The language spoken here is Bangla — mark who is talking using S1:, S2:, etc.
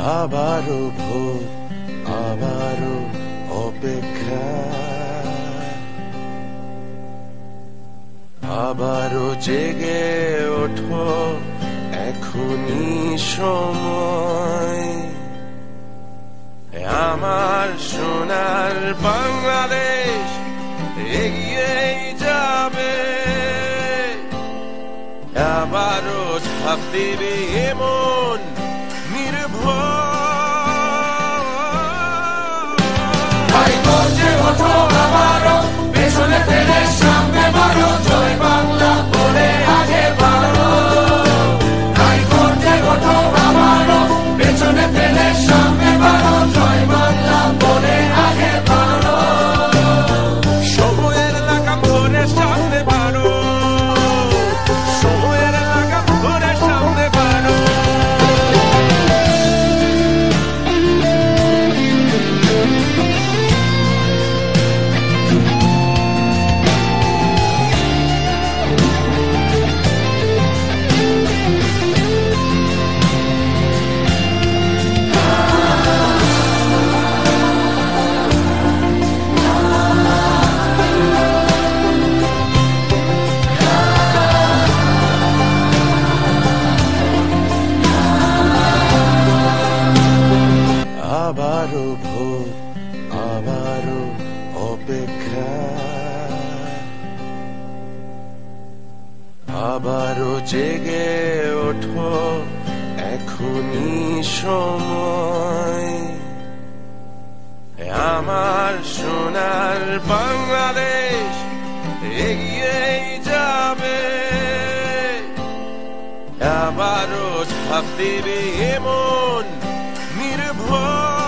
S1: আবারও ভোর, আবারও অপেক্ষা, আবারও জেগে ওঠো, এখনই সময়। আমার সোনার বাংলাদেশ এগিয়েই যাবে, আবারও ঝাঁপ দেবে এমন নির্ভয়।
S2: ওঠো আবারও, পেছনে ফেলে সামনে বাড়ো, জয় বাংলা বলে আগে বাড়ো। তাই করতে ওঠো আবারও, পেছনে ফেলে সামনে বাড়ো, জয় বাংলা বলে আগে বাড়ো।
S1: সময়ের লাগাম ধরে সামনে বাড়ো, সময়ের লাগাম ধরে সামনে বাড়ো। আবারও ভোর, আবারও অপেক্ষা, আবারও জেগে ওঠো, এখনই সময়। আমার সোনার বাংলাদেশ এগিয়েই যাবে, আবারও ঝাঁপ দেবে এমন নির্ভয়।